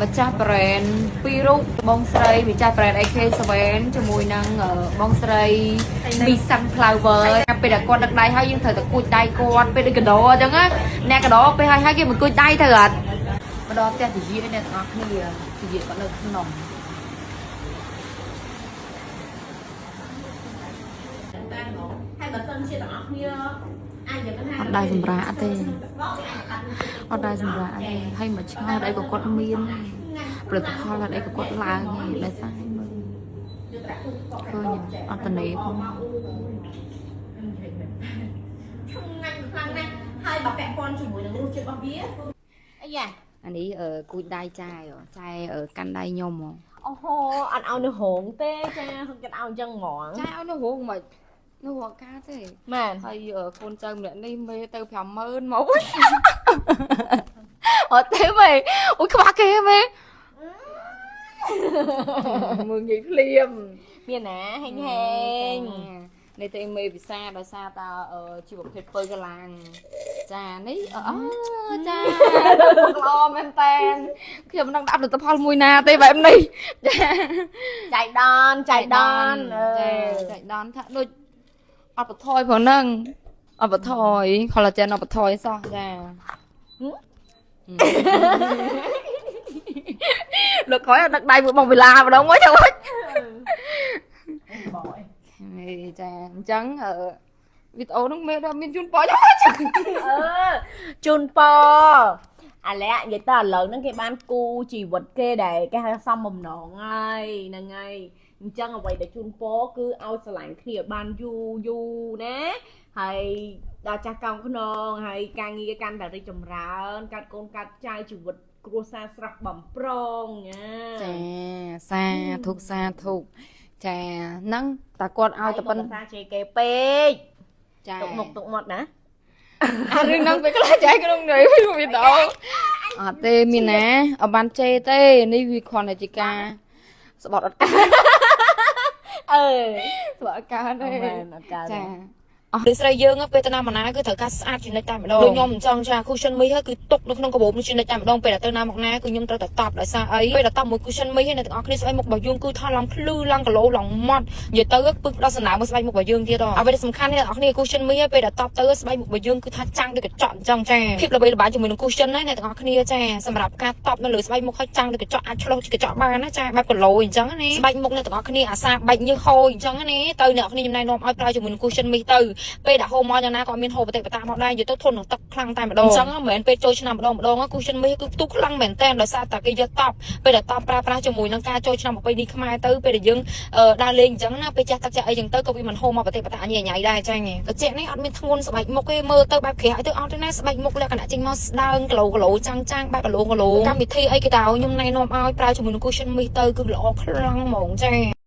ម្ចាស់ brand ពីររូបបងស្រីម្ចាស់ brand AK7 ជាមួយនឹងបងស្រី Miss Sunflower ពេលតែគាត់ដឹកដៃហើយយើងត្រូវតែគួចដៃគាត់ពេលដូចកដោអញ្ចឹងណាអ្នកកដោពេលហើយគេមិនគួចដៃទៅអត់ម្ដងផ្ទះទាយាអ្នកទាំងអស់គ្នាទាយាគាត់នៅក្នុងហើយបើសិនជាទាំងអស់គ្នាអត់ដែរសម្រាប់ទេអត់ដែរសម្រាប់ទេហើយមកឆ្ងល់អីក៏គាត់មានផលិតផលអីក៏គាត់ឡើងដែរស្អាតមើលឃើញអត់តនេផងឆ្ងាញ់ខ្លាំងណាស់ហើយបើពាក់ព័ន្ធជាមួយនឹងរសជាតិរបស់វាអីយ៉ាអានេះគួចដៃចាយកាន់ដៃខ្ញុំអូហូអត់ឲ្យនៅរោងទេចាសុំចិត្តឲ្យអញ្ចឹងហ្មងចាឲ្យនៅរោងមិននោះអត់ការទេមែនហើយកូនចៅម្នាក់នេះមេទៅ 50000 មកអត់ទេមេអូយខ្វះគេមេមើលងាយភ្លាមមានណាហេងនេះទៅមេវិសាដោយសារតាជីវភាពពើកឡាងចានេះអូចាល្អមែនតែនខ្ញុំមិនដឹងដាក់ផលិតផលមួយណាទេបែបនេះចាចៃដនថាដូចអត់បថយផងហ្នឹងអត់បថយ collagen អត់បថយសោះចាលោកក្រោយដឹកដៃមួយបងវិឡាម្ដងមកចាំវិញចាអញ្ចឹងវីដេអូហ្នឹងមានជូនពរចាំជូនពរអាឡែនិយាយតើឥឡូវហ្នឹងគេបានគូជីវិតគេដែរគេហៅសំបំណងហើយហ្នឹងហើយអញ្ចឹងអ្វីដែលជូនពរគឺឲ្យស្រឡាញ់គ្នាបានយូរណាហើយដល់ចាស់កំខ្នងហើយការងារកាន់តែរីកចម្រើនកាត់កូនកាត់ចៅជីវិតគ្រួសារស្រស់បំប្រងចាសាធុចាហ្នឹងតាគាត់ឲ្យតែប៉ុណ្្នឹងសាជេគេពេកចាទុកមុខទុកមាត់ណាអារឿងហ្នឹងវាខ្លះចែកក្នុងនេះវីដេអូអត់ទេមានណាអត់បានជេទេនេះវាគ្រាន់តែជាការស្បត់អត់កើតស្បត់អត់កើតទេចាអស់ស្រីយើងពេលទៅណាមកណាគឺត្រូវការស្អាតជានិច្ចតែម្ដងដូចខ្ញុំមិនចង់ចា cushion មីហើយគឺទុកនៅក្នុងកាបូបនេះជានិច្ចតែម្ដងពេលទៅណាមកណាគឺខ្ញុំត្រូវតែតប់ដោយសារអីពេលតប់មួយ cushion មីហើយអ្នកទាំងអស់គ្នាស្បែកមុខរបស់យើងគឺថតឡើងភ្លឺឡើងគីឡូឡើងម៉ត់និយាយទៅគឺពឹងដល់សំណើមកស្បែកមុខរបស់យើងទៀតអ្វីដែលសំខាន់អ្នកទាំងអស់គ្នា cushion មីហើយពេលតប់ទៅស្បែកមុខរបស់យើងគឺថាចាំងដូចកញ្ចក់អញ្ចឹងចាភាពល្បីល្បាញជាមួយនឹង cushion ណាអ្នកទាំងអស់គ្នាចាសម្រាប់ការតប់នៅលើស្បែកមុខឲ្យចាំងដូចកញ្ចក់អាចឆ្លុះជាកញ្ចក់បានណាចាបែបគីឡូអញ្ចឹងណាស្បែកមុខអ្នកទាំងអស់គ្នាអាសាបែកញើសហូរអញ្ចឹងណាទៅអ្នកទាំងអស់គ្នាខ្ញុំណែនាំឲ្យប្រើជាមួយនឹង cushion មីទៅពេលដាក់ហូរមកយ៉ាងណាក៏មានហូរបតិបតាមកដែរនិយាយទៅធន់នឹងទឹកខ្លាំងតែម្ដងអញ្ចឹងមិនមែនពេលចូលឆ្នាំម្ដងគូសិនមីគឺផ្ទុះខ្លាំងមែនតើដោយសារតែគេយកតប់ពេលដែលតប់ប្រើប្រាស់ជាមួយនឹងការចូលឆ្នាំប្រពៃណីខ្មែរទៅពេលដែលយើងដើរលេងអញ្ចឹងណាពេលចាស់ទឹកចាស់អីអញ្ចឹងទៅក៏វាមិនហូរមកបតិបតាញ៉ៃដែរចាញ់ត្រជាក់នេះអត់មានធ្ងន់ស្បែកមុខទេមើលទៅបែបក្រាស់ទៅអត់ទេណាស្បែកមុខលក្ខណៈចេញមកស្ដើងគីឡូចាំងបែបគីឡូកម្មវិធីអីគេតើខ្ញុំណែនាំឲ្យប្រើជាមួយនឹងគូសិនមីទៅគឺល្អខ្លាំងហ្មងចា